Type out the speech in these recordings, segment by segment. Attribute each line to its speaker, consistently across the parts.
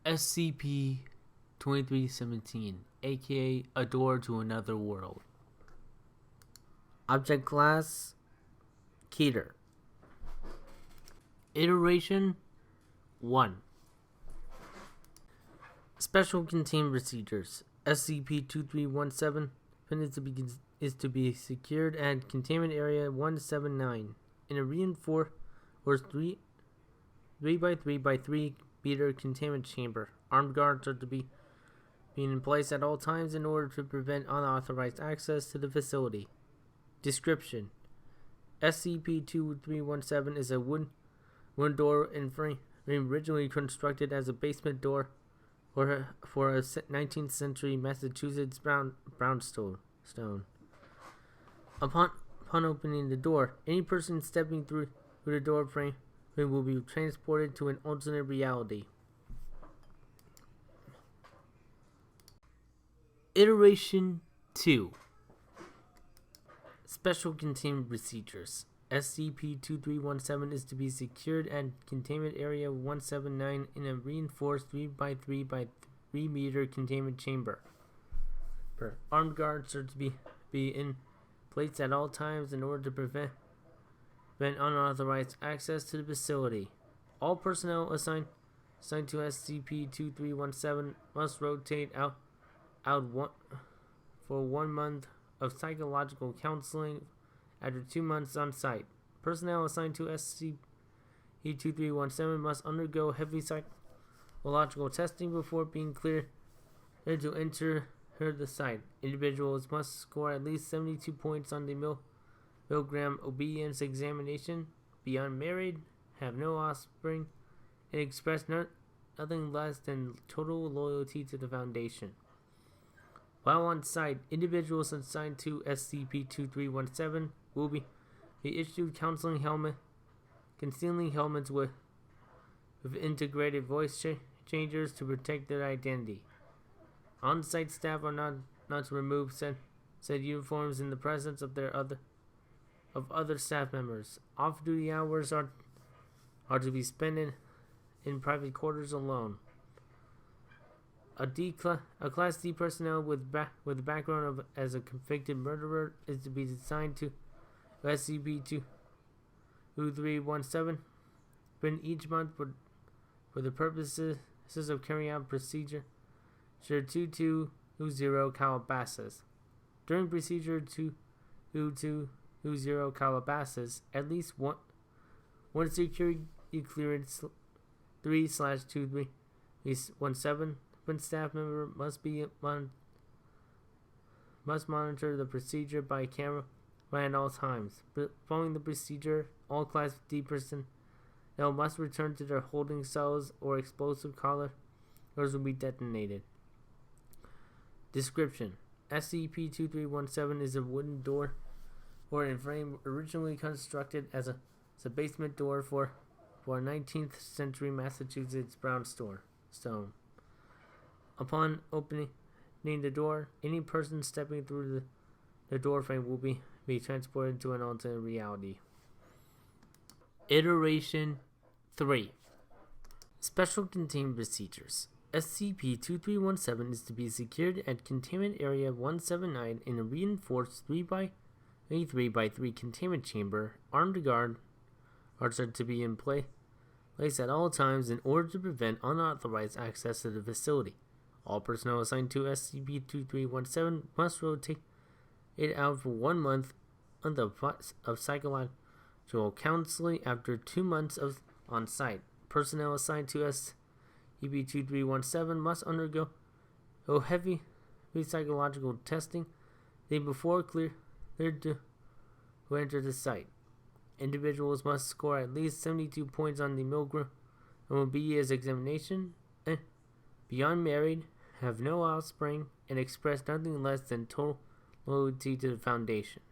Speaker 1: SCP-2317, aka A Door to Another World. Object Class Keter. Iteration 1. Special Containment Procedures. SCP-2317 is to be secured at Containment Area 179 in a reinforced 3x3x3 meter containment chamber. Armed guards are to be in place at all times in order to prevent unauthorized access to the facility. Description: SCP-2317 is a wooden door and frame originally constructed as a basement door for a 19th century Massachusetts brownstone. Upon opening the door, any person stepping through the door frame will be transported to an alternate reality. Iteration 2. Special Containment Procedures. SCP-2317 is to be secured at Containment Area 179 in a reinforced 3x3x3 meter containment chamber. Armed guards are to be in place at all times in order to prevent unauthorized access to the facility. All personnel assigned to SCP-2317 must rotate out for 1 month of psychological counseling after 2 months on site. Personnel assigned to SCP-2317 must undergo heavy psychological testing before being cleared to enter the site. Individuals must score at least 72 points on the Milgram obedience examination, be unmarried, have no offspring, and express nothing less than total loyalty to the Foundation. While on site, individuals assigned to SCP-2317 will be issued concealing helmets with integrated voice changers to protect their identity. On-site staff are not to remove said uniforms in the presence of other staff members. Off-duty hours are to be spent in private quarters alone. A Class D personnel with background as a convicted murderer is to be assigned to SCP-2317 each month for the purposes of carrying out Procedure 2220 Calabasas. During Procedure 2220 Calabasas, at least one security clearance 3/2317 staff member must monitor the procedure by camera at all times. Following the procedure, all Class D personnel must return to their holding cells or explosive collars will be detonated. Description: SCP-2317 is a wooden door and frame originally constructed as a basement door for a 19th century Massachusetts brownstone. Upon opening the door, any person stepping through the door frame will be transported to an alternate reality. Iteration 3. Special Containment Procedures. SCP-2317 is to be secured at Containment Area 179 in a reinforced 3x3x3 containment chamber. Armed guards are to be in place at all times in order to prevent unauthorized access to the facility. All personnel assigned to SCP-2317 must rotate it out for 1 month of psychological counseling after 2 months on site. Personnel assigned to SCP-2317 must undergo heavy psychological testing before cleared to enter the site. Individuals must score at least 72 points on the Milgram obedience examination, and be unmarried, have no offspring, and express nothing less than total loyalty to the Foundation.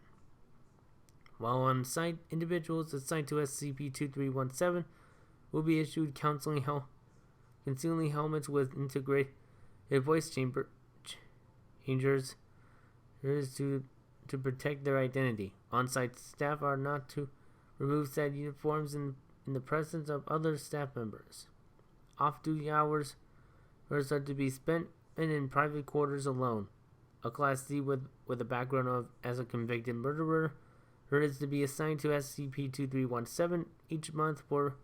Speaker 1: While on site, individuals assigned to SCP-2317 will be issued concealing helmets with integrated voice changers to protect their identity. On-site staff are not to remove said uniforms in the presence of other staff members. Off-duty hours Orders are to be spent in private quarters alone. A Class D with a background of as a convicted murderer is to be assigned to SCP-2317 each month for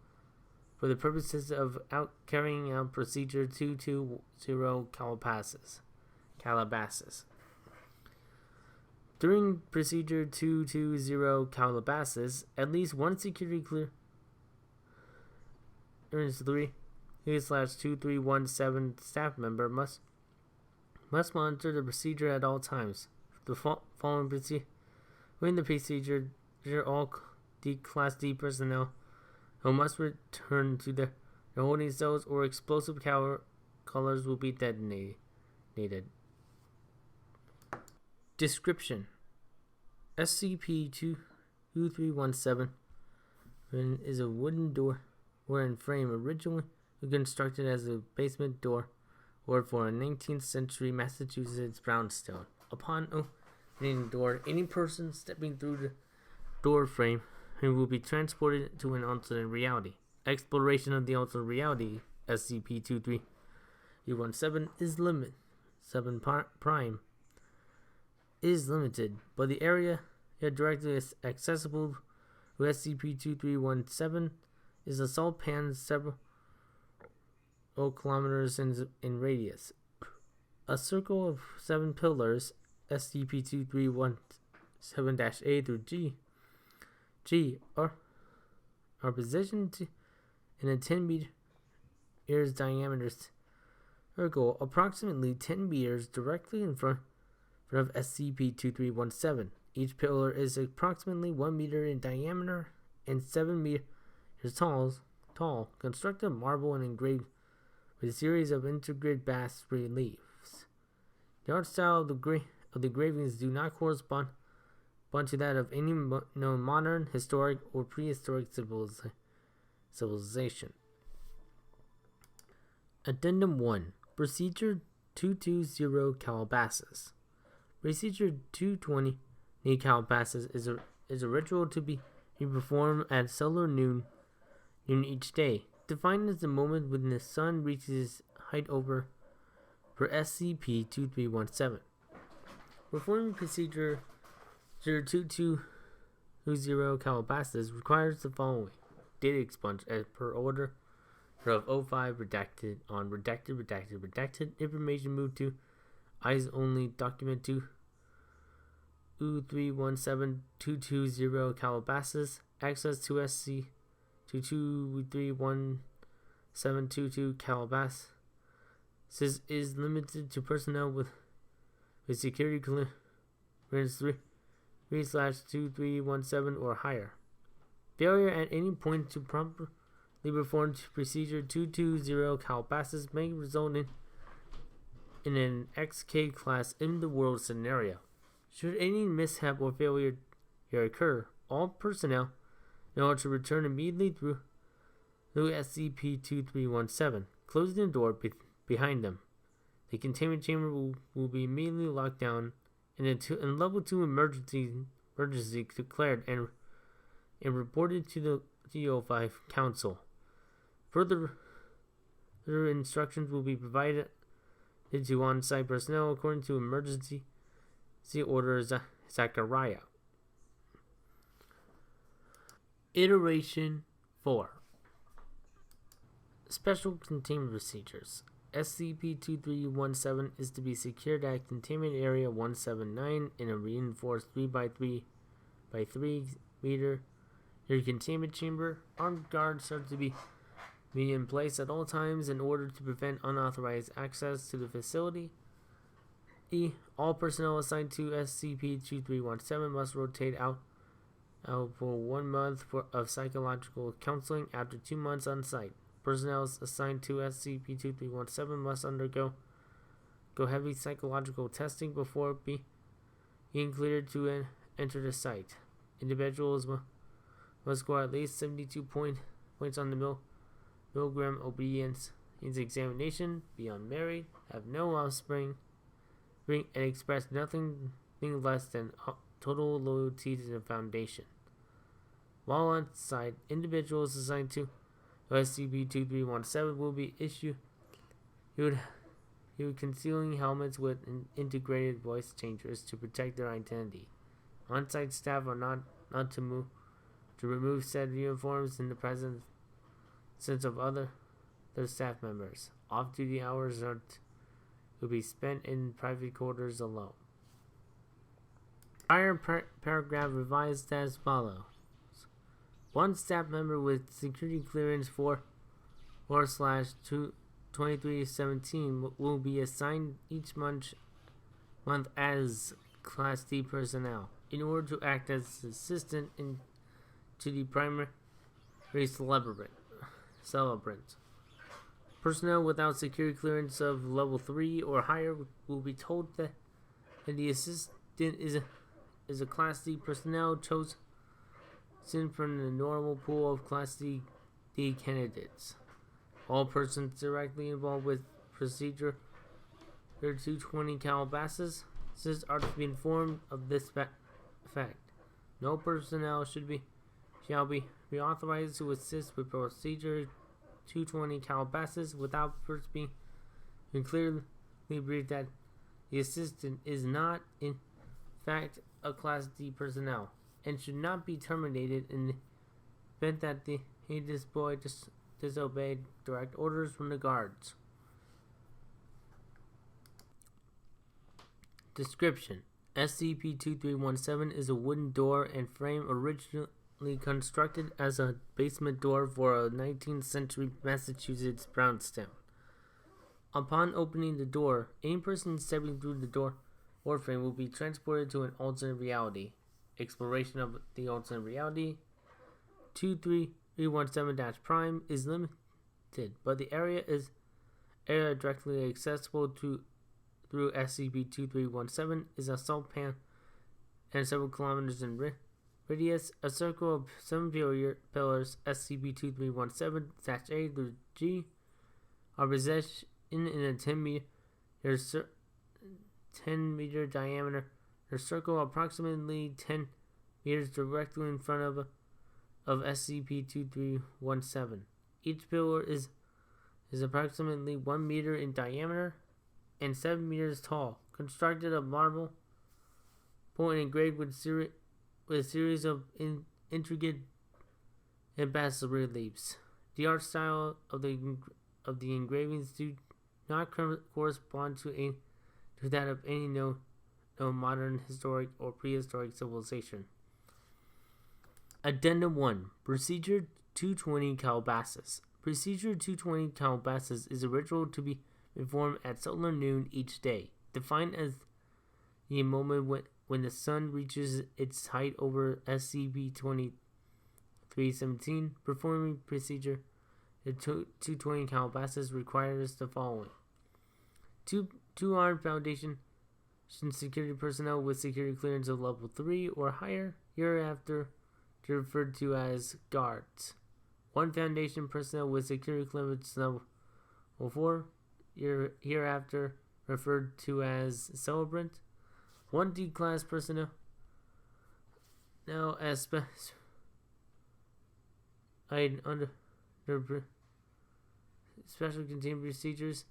Speaker 1: the purposes of carrying out Procedure 220 Calabasas. During Procedure 220 Calabasas, at least one security clearance 3/2317 staff member must monitor the procedure at all times. The following procedure. During the procedure, all Class D personnel who must return to their holding cells or explosive colors will be detonated. Description: SCP-2317 is a wooden door and frame originally constructed as a basement door or for a 19th century Massachusetts brownstone. Upon opening the door, any person stepping through the door frame will be transported to an alternate reality. Exploration of the alternate reality, SCP-2317 is limited. 7 prime is limited, but the area directly accessible to SCP-2317 is a salt pan several kilometers in radius. A circle of 7 pillars, SCP-2317-A through G, are positioned in a 10 meters diameter circle, approximately 10 meters directly in front of SCP-2317. Each pillar is approximately 1 meter in diameter and 7 meters tall, constructed of marble and engraved with a series of intricate bas reliefs. The art style of the engravings do not correspond to that of any known modern, historic, or prehistoric civilization. Addendum 1. Procedure 220 Calabasas. Procedure 220 Calabasas is a ritual to be performed at solar noon each day, defined as the moment when the sun reaches height over for SCP-2317. Performing Procedure 220 Calabasas requires the following: data expunge as per order of O5 redacted information moved to eyes only document 2317220 Calabasas. Access to SCP-231722 Calabasas is limited to personnel with security clearance 3/2317 or higher. Failure at any point to properly perform Procedure 220 Calabasas may result in an XK class in the world scenario. Should any mishap or failure here occur, all personnel know to return immediately through SCP-2317, closing the door behind them. The containment chamber will be immediately locked down and level 2 emergency declared and reported to the O5 Council. Further instructions will be provided to on-site personnel according to emergency order Zachariah. Iteration 4. Special Containment Procedures. SCP-2317 is to be secured at Containment Area 179 in a reinforced 3x3 meter containment chamber. Armed guards are to be in place at all times in order to prevent unauthorized access to the facility. All personnel assigned to SCP-2317 must rotate out for 1 month of psychological counseling after 2 months on site. Personnel assigned to SCP-2317 must undergo heavy psychological testing before being cleared to enter the site. Individuals must score at least 72 points on the Milgram obedience examination, be unmarried, have no offspring, and express nothing less than total loyalty to the Foundation. While on site, individuals assigned to SCP-2317 will be issued He would concealing helmets with integrated voice changers to protect their identity. On-site staff are not to remove said uniforms in the presence of other staff members. Off-duty hours are to be spent in private quarters alone. Prior paragraph revised as follows. One staff member with security clearance 4/2317 will be assigned each month as Class D personnel in order to act as assistant to the primary celebrant. Personnel without security clearance of level 3 or higher will be told that the assistant is a Class D personnel chosen from the normal pool of Class D candidates. All persons directly involved with procedure 220 Calabasas are to be informed of this fact. No personnel shall be reauthorized to assist with procedure 220 Calabasas without first being clearly briefed that the assistant is not in fact a Class D personnel and should not be terminated in the event that he disobeyed direct orders from the guards. Description: SCP-2317 is a wooden door and frame originally constructed as a basement door for a 19th century Massachusetts brownstone. Upon opening the door, any person stepping through the door or frame will be transported to an alternate reality. Exploration of the alternate reality 23317-prime is limited, but the area directly accessible through SCP-2317 is a salt pan and several kilometers in radius. A circle of 7 pillars SCP-2317-A through G are positioned in a 10 meter diameter circle approximately 10 meters directly in front of SCP-2317. Each pillar is approximately 1 meter in diameter and 7 meters tall, constructed of marble, and engraved with a series of intricate and bas reliefs. The art style of the engravings do not correspond to that of any known modern historic or prehistoric civilization. Addendum 1. Procedure 220 Calabasas. Procedure 220 Calabasas is a ritual to be performed at solar noon each day, defined as the moment when the sun reaches its height over SCP-2317. Performing procedure 220 Calabasas requires the following: two armed Foundation security personnel with security clearance of level 3 or higher, hereafter referred to as guards. One Foundation personnel with security clearance level 4, hereafter referred to as celebrant. One D-class personnel now as under special containment procedures,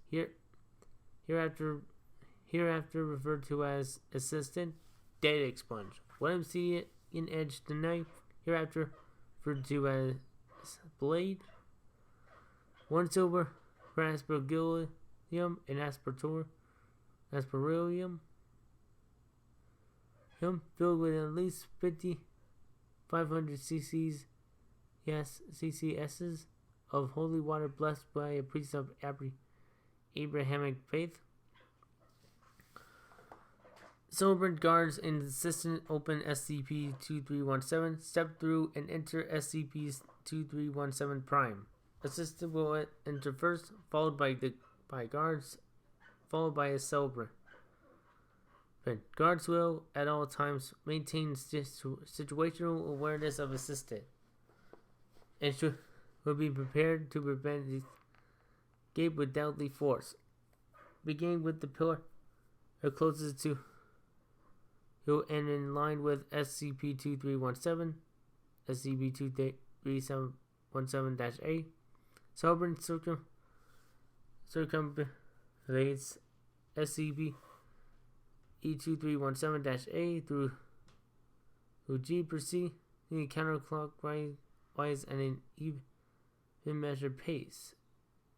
Speaker 1: hereafter referred to as assistant. Data expunge. One obsidian edged knife, hereafter referred to as blade. One silver aspergillium and aspergillium filled with at least 500 cc's of holy water blessed by a priest of Abrahamic faith. Celebrant guards and assistant open SCP-2317, step through and enter SCP-2317 Prime. Assistant will enter first, followed by guards, followed by a celebrant. Guards will, at all times, maintain situational awareness of assistant, and will be prepared to prevent the escape with deadly force. Beginning with the pillar closest to and in line with SCP-2317, SCP-2317-A, celebrant Relates SCP E2317-A through G proceed in a counterclockwise and an even measured pace.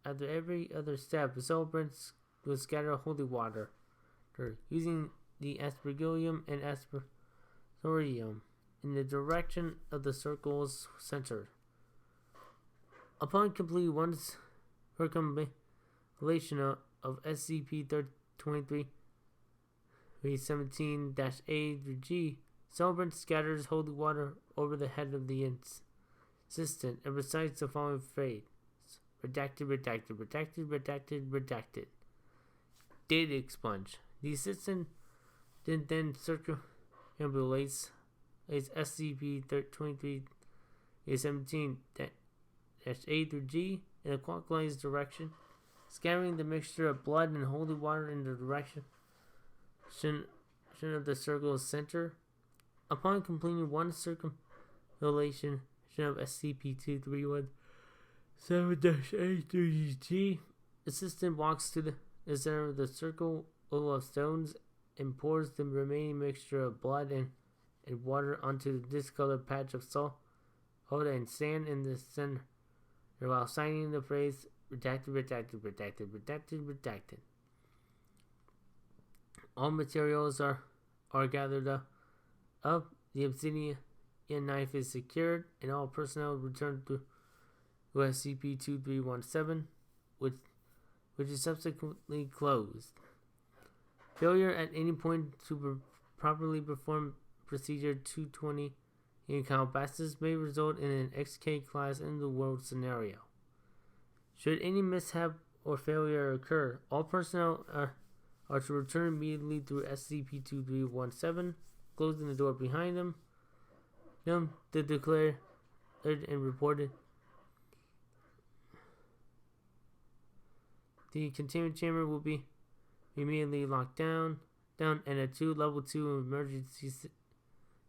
Speaker 1: After every other step, the celebrants will scatter holy water using the aspergillium and aspersorium in the direction of the circle's center. Upon completing one circumambulation of SCP-23-17-A through G, celebrant scatters holy water over the head of the assistant and recites the following phrase: redacted, redacted, redacted, redacted, redacted. Data expunge. The assistant then circumambulates SCP-23-17-A through G in a clockwise direction, scattering the mixture of blood and holy water in the direction of the circle's center. Upon completing one circumambulation of SCP-2317-A through G, assistant walks to the center of the circle of stones and pours the remaining mixture of blood and water onto the discolored patch of salt and sand in the center while signing the phrase redacted, redacted, redacted, redacted, redacted. All materials are gathered up. The obsidian knife is secured, and all personnel returned to SCP-2317, which is subsequently closed. Failure at any point to properly perform Procedure 220 in Calabasas may result in an XK class in the world scenario. Should any mishap or failure occur, all personnel are to return immediately through SCP-2317, closing the door behind them. The declared and reported. The containment chamber will be immediately locked down, and a level 2 emergency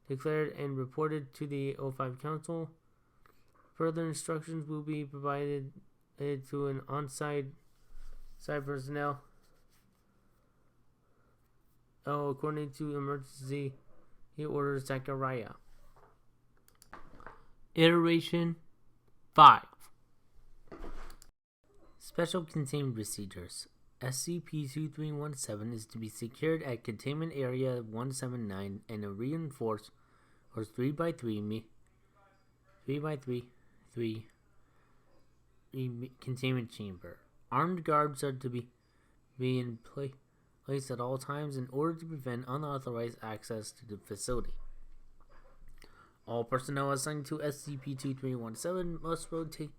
Speaker 1: declared and reported to the O5 Council. Further instructions will be provided to an on-site personnel according to emergency order Zachariah. Iteration 5. Special Containment Procedures. SCP-2317 is to be secured at Containment Area 179 in a reinforced or 3x3 containment chamber. Armed guards are to be in place at all times in order to prevent unauthorized access to the facility. All personnel assigned to SCP-2317 must rotate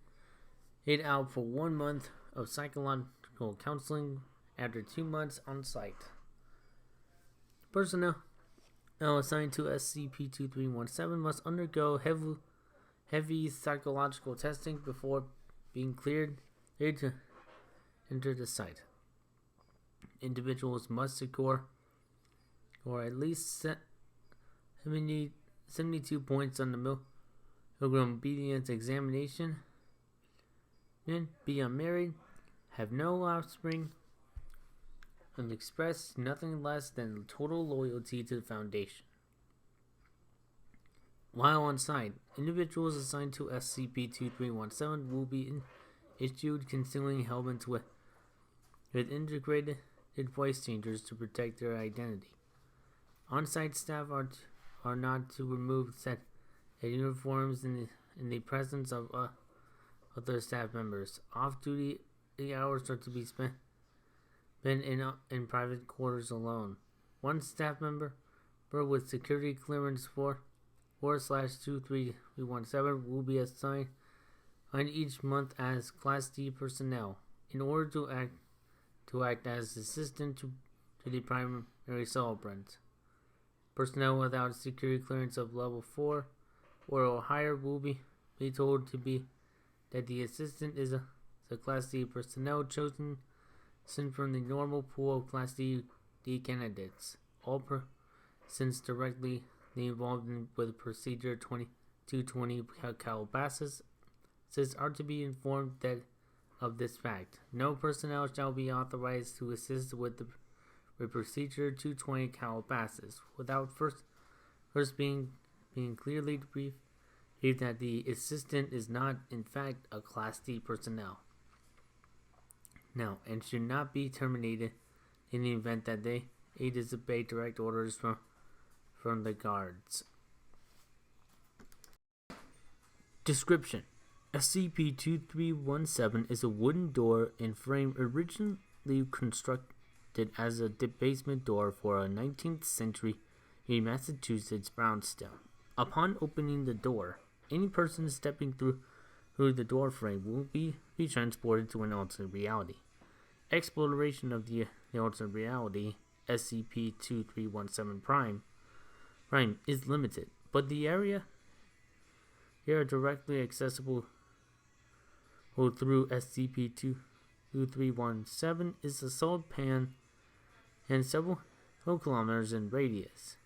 Speaker 1: out for 1 month of psychological counseling after 2 months on site. Personnel assigned to SCP-2317 must undergo heavy psychological testing before being cleared to enter the site. Individuals must score at least 72 points on the Milgram obedience examination, and be unmarried, have no offspring, and express nothing less than total loyalty to the Foundation. While on site, individuals assigned to SCP-2317 will be issued concealing helmets with integrated voice changers to protect their identity. On-site staff are not to remove set uniforms in the presence of other staff members. Off-duty hours are to be spent in private quarters alone. One staff member with security clearance 4/23317 will be assigned each month as Class D personnel in order to act as assistant to the primary celebrant. Personnel without security clearance of level 4 or higher will be told that the assistant is a Class D personnel chosen from the normal pool of Class D candidates. All persons directly involved with Procedure 220 Calabasas are to be informed that of this fact. No personnel shall be authorized to assist with Procedure 220 Calabasas without first being clearly briefed that the assistant is not, in fact, a Class D personnel. Now, and should not be terminated in the event that they disobey direct orders from the guards. Description: SCP-2317 is a wooden door and frame originally constructed as a basement door for a 19th century Massachusetts brownstone. Upon opening the door, any person stepping through the door frame will be transported to an alternate reality. Exploration of the alternate reality, SCP-2317 Prime, is limited, but the area here directly accessible through SCP-2317 is a solid pan and several kilometers in radius.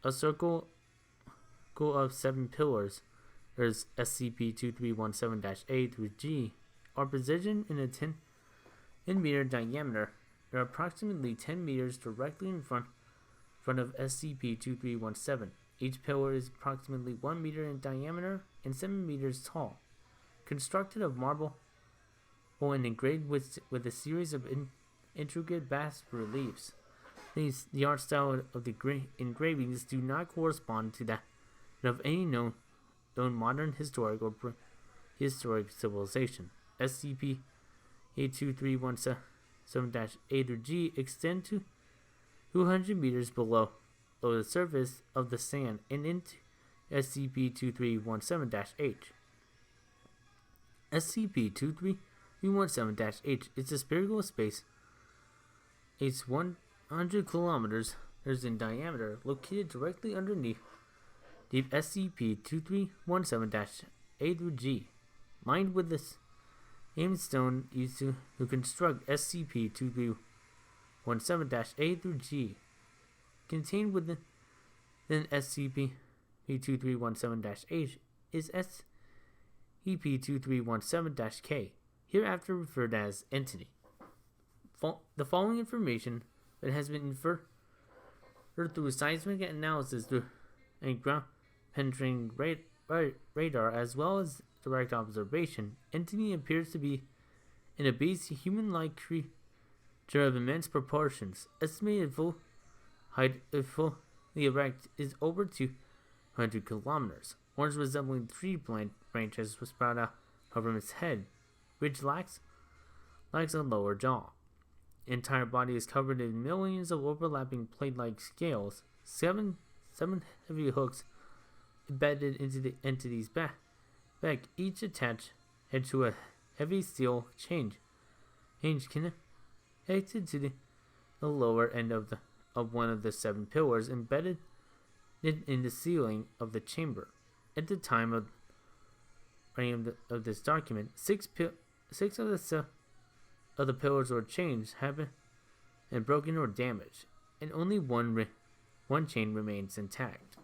Speaker 1: A circle of 7 pillars, there's SCP-2317-A through G, are positioned in a 10-meter diameter. There are approximately 10 meters directly in front of SCP-2317. Each pillar is approximately 1 meter in diameter and 7 meters tall. Constructed of marble and engraved with a series of intricate bas reliefs. The art style of the engravings do not correspond to that of any known modern historic or prehistoric civilization. SCP-2317-A through G extend to 200 meters below the surface of the sand and into SCP-2317-H. SCP-2317-H is a spherical space. It's 100 kilometers in diameter, located directly underneath the SCP-2317-A through G, lined with the same stone used to construct SCP-2317-A through G. Contained within SCP-2317-H is SCP-2317-K, hereafter referred as Entity. The following information that has been inferred through seismic analysis and ground-penetrating radar as well as direct observation. Entity appears to be an obese, human-like creature of immense proportions. Estimated full height, if fully erect, is over 200 kilometers. Horns resembling tree branches sprout out from its head, which lacks a lower jaw. The entire body is covered in millions of overlapping plate-like scales. Seven heavy hooks embedded into the entity's back, each attached to a heavy steel chain connected to the lower end of one of the 7 pillars embedded in the ceiling of the chamber. At the time of this document, 6 of the pillars or chains have been broken or damaged, and only one chain remains intact.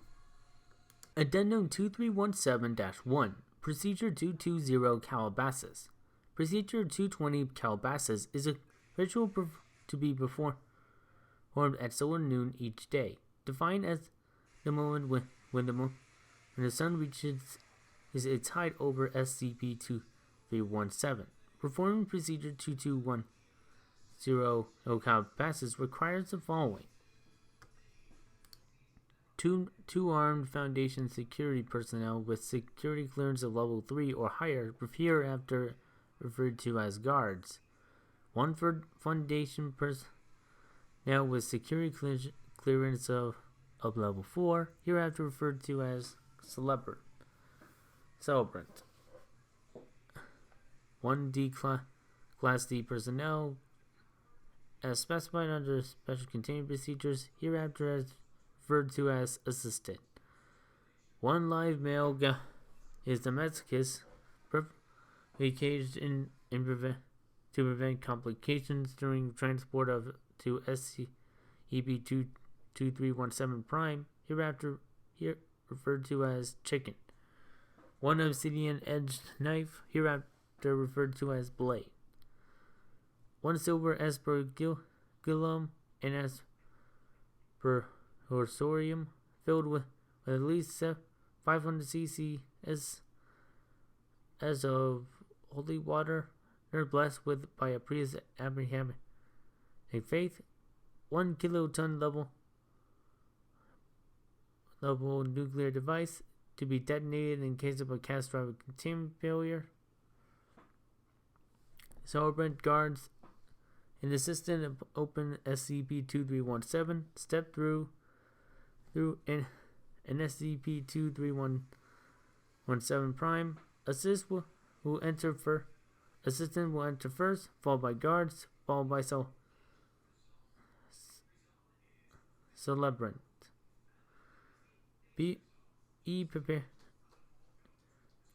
Speaker 1: Addendum 2317-1, Procedure 220 Calabasas. Procedure 220 Calabasas is a ritual to be performed at solar noon each day, defined as the moment when the sun reaches its height over SCP-2317. Performing Procedure 2210 Calabasas requires the following: Two armed Foundation security personnel with security clearance of level 3 or higher, hereafter referred to as guards. 1 Foundation personnel with security clearance of level 4, hereafter referred to as celebrant. 1 Class D personnel, as specified under special containment procedures, hereafter as referred to as assistant. 1 live male is domesticus, perfectly caged to prevent complications during transport to SCP-2317 Prime, hereafter referred to as chicken. 1 obsidian edged knife, hereafter receptor referred to as blade. 1 silver aspergillum and aspersorium filled with at least 500 cc as of holy water, are blessed with by a priest Abrahamic faith. 1 kiloton level nuclear device to be detonated in case of a catastrophic containment failure. Celebrant guards an assistant open SCP-2317 step through an SCP-2317 prime. Assistant will enter first, followed by guards, followed by celebrant. Prepare.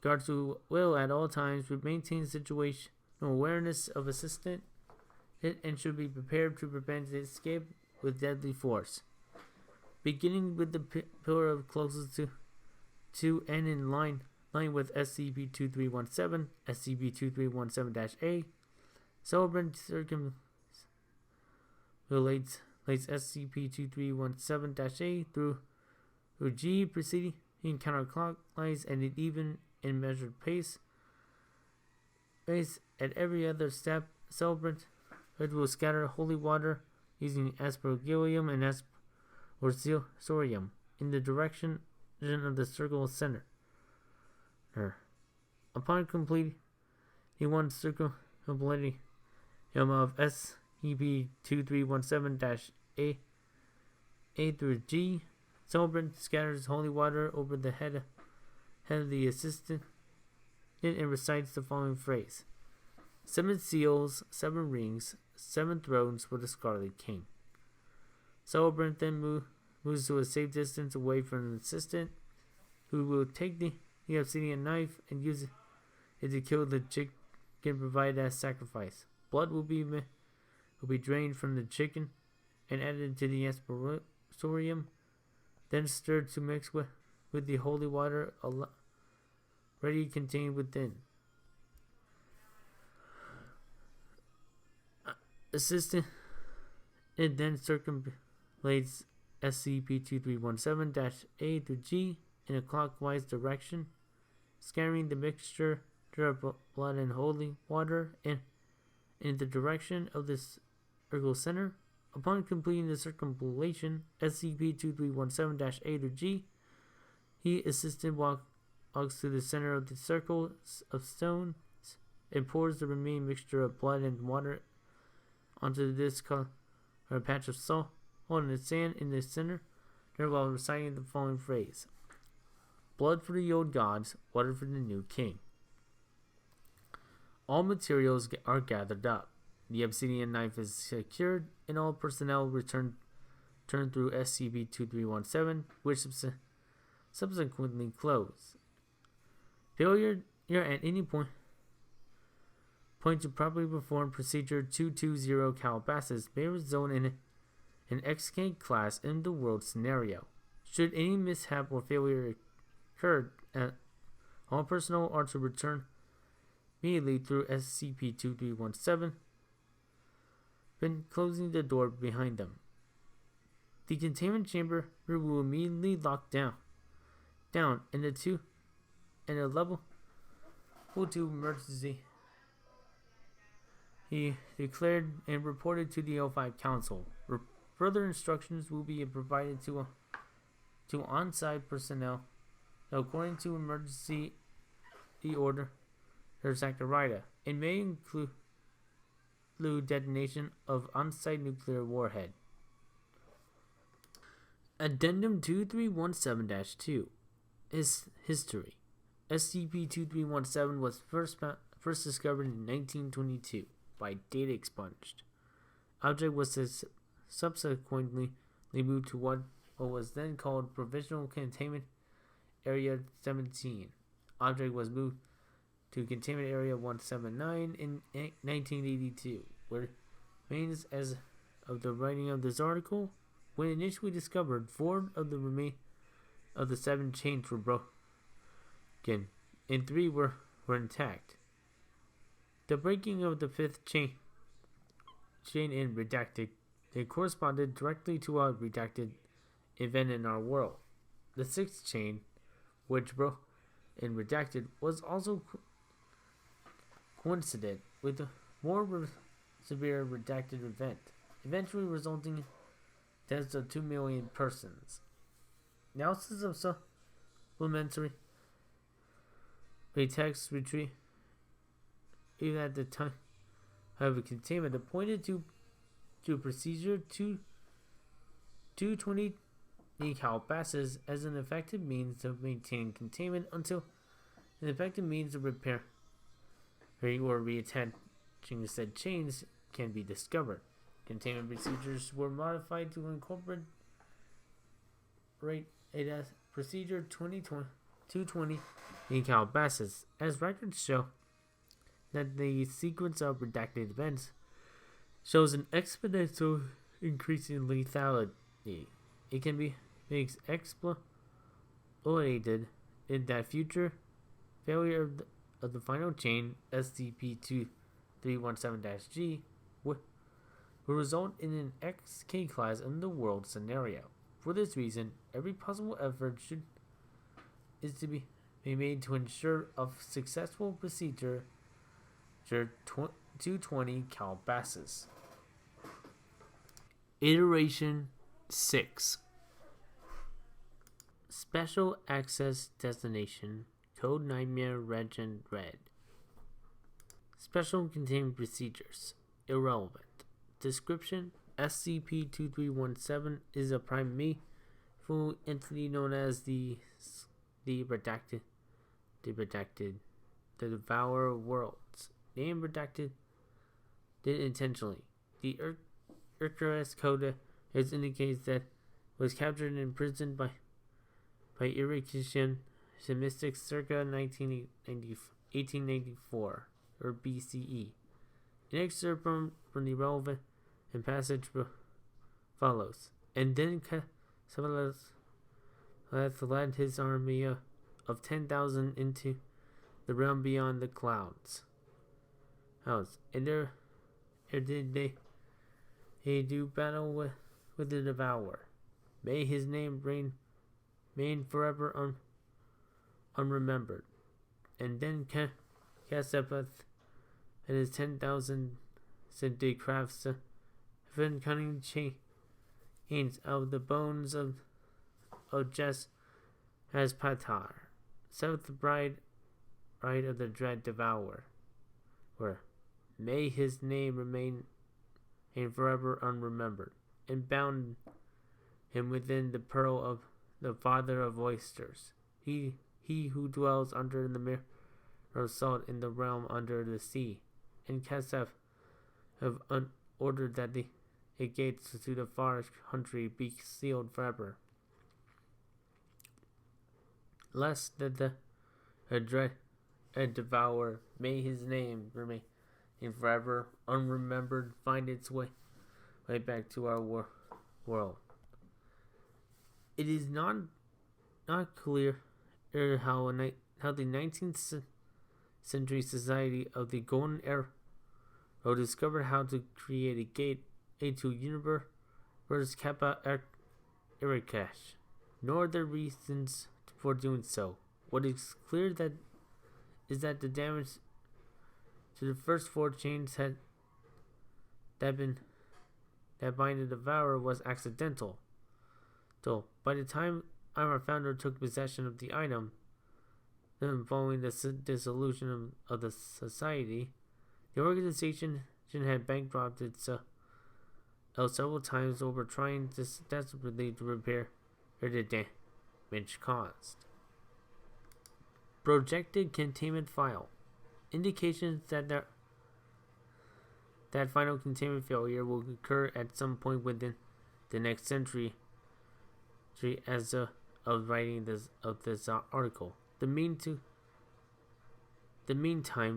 Speaker 1: Guards who will at all times maintain situational awareness of assistant and should be prepared to prevent escape with deadly force. Beginning with the pillar of closest to and in line with SCP-2317, SCP-2317-A, celebrant circumlates SCP-2317-A through G, proceeding counterclockwise at an even and measured pace. At every other step, celebrant will scatter holy water using aspergillium and aspersorium in the direction of the circle center. Upon completing one circumambulation of SCP-2317-A through G, celebrant scatters holy water over the head of the assistant and recites the following phrase: 7 seals, 7 rings, 7 thrones for the Scarlet King. Celebrant then moves to a safe distance away from the assistant, who will take the obsidian knife and use it to kill the chicken provided as sacrifice. Blood will be drained from the chicken and added to the aspersorium, then stirred to mix with the holy water already contained within. Assistant it then circumlates SCP-2317-A through G in a clockwise direction, scattering the mixture of blood and holy water in the direction of the circle center. Upon completing the circumambulation, SCP-2317-A through G, assistant walks to the center of the circle of stones and pours the remaining mixture of blood and water onto the discolored patch of salt and sand in the center, while reciting the following phrase: blood for the old gods, water for the new king. All materials are gathered up. The obsidian knife is secured, and all personnel turned through SCP-2317, which subsequently closed. Failure at any point to properly perform Procedure 220 Calabasas may result in an escape class in the world scenario. Should any mishap or failure occur, all personnel are to return immediately through SCP-2317, then closing the door behind them. The containment chamber will immediately lock down and a level 2 emergency. He declared and reported to the O5 Council. Further instructions will be provided to on-site personnel according to emergency order Zachariah, and may include detonation of on-site nuclear warhead. Addendum 2317-2 is history. SCP-2317 was first discovered in 1922 by data expunged. Object was subsequently moved to what was then called Provisional Containment Area 17. Object was moved to Containment Area 179 in 1982, where it remains as of the writing of this article. When initially discovered, 4 of the 7 chains were broken, and 3 were intact. The breaking of the fifth chain in Redacted, they corresponded directly to a redacted event in our world. The sixth chain, which broke in Redacted, was also coincident with a more severe Redacted event, eventually resulting in deaths of 2 million persons. Analysis of supplementary text retreat, even at the time of containment, pointed to procedure 220 Calabasas as an effective means of maintaining containment until an effective means of repair or reattaching said chains can be discovered. Containment procedures were modified to incorporate it as procedure 220 in Calabasas, as records show that the sequence of redacted events shows an exponential increase in lethality. It can be exploited in that future failure of the final chain, SCP-2317-G, will result in an XK class underworld scenario. For this reason, every possible effort is to be made to ensure a successful procedure 220 Calabasas. Iteration 6. Special Access Destination Code Nightmare Regent Red. Special Containment Procedures. Irrelevant. Description: SCP-2317 is a primeval entity known as the Redacted, the Devourer Worlds. Name redacted did intentionally. The Icarus Coda indicates that it was captured and imprisoned by Irrigation Mystics circa 1894 or BCE. An excerpt from the relevant passage follows. And then Casavelas led his army of 10,000 into the realm beyond the clouds. And there did they do battle with the Devourer. May his name remain forever unremembered. And then Casavelas and his 10,000 Sente crafts seven cunning chains out of the bones of Jess as Patar, seventh bride of the dread Devourer. May his name remain forever unremembered, and bound him within the pearl of the Father of Oysters. He who dwells under the mirror of salt in the realm under the sea. And Kasef have ordered that the gates to the far country be sealed forever, lest that the dread Devourer, may his name remain forever unremembered, find its way back to our world. It is not clear how the 19th century Society of the Golden Era discovered how to create a gate to Universe Kappa Erikash, nor the reasons for doing so. What is clear is that the damage to the first 4 chains that bind the Devourer was accidental. So, by the time our founder took possession of the item, then following the dissolution of the society, the organization had bankrupted itself several times over trying desperately to repair the damage caused. Projected containment file. Indications that final containment failure will occur at some point within the next century as of writing this article. The meantime,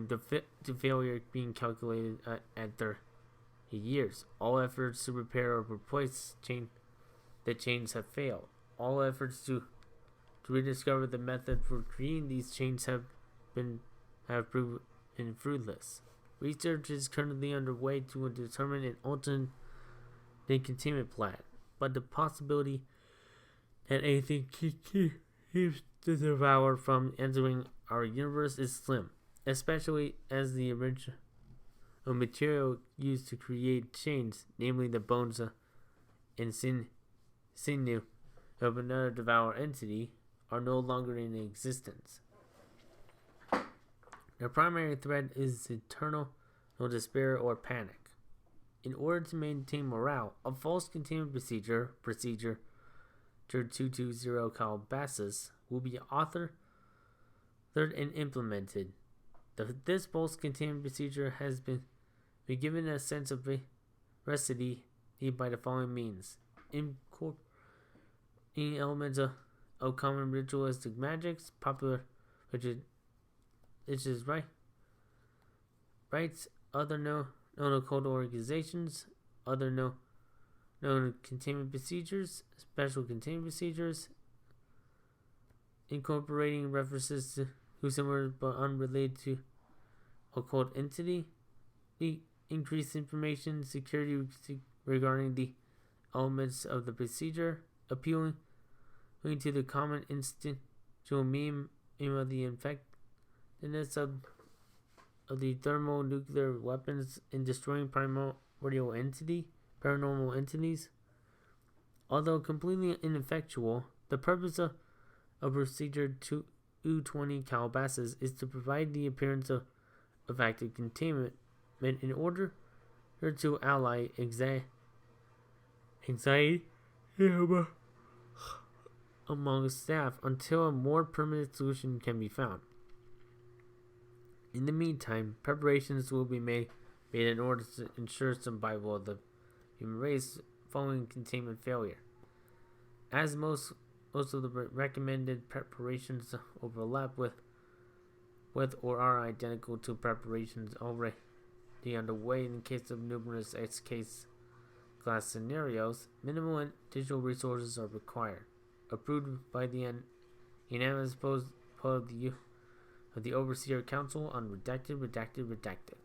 Speaker 1: the failure being calculated at 30 years. All efforts to repair or replace the chains have failed. All efforts to rediscover the method for creating these chains have proven fruitless. Research is currently underway to determine an alternate containment plan, but the possibility that anything keeps the devourer from entering our universe is slim, especially as the original material used to create chains, namely the bones and sinew of another devourer entity, are no longer in existence. The primary threat is eternal despair or panic. In order to maintain morale, a false containment procedure 220 Calabasas, will be authored and implemented. This false containment procedure has been given a sense of veracity by the following means: incorporating elements of common ritualistic magics, popular, which is rites, other known occult organizations, other known containment procedures, special containment procedures, incorporating references to similar but unrelated to occult entity, the increased information security regarding the elements of the procedure, appealing to the common instinctual meme of the effectiveness of the thermonuclear weapons in destroying paranormal entities. Although completely ineffectual, the purpose of Procedure 220 Calabasas is to provide the appearance of active containment in order to allay anxiety among staff until a more permanent solution can be found. In the meantime, preparations will be made in order to ensure survival of the human race following containment failure. As most of the recommended preparations overlap with or are identical to preparations already underway in the case of numerous X-case class scenarios, minimal digital resources are required. Approved by the unanimous vote of the Overseer Council on redacted.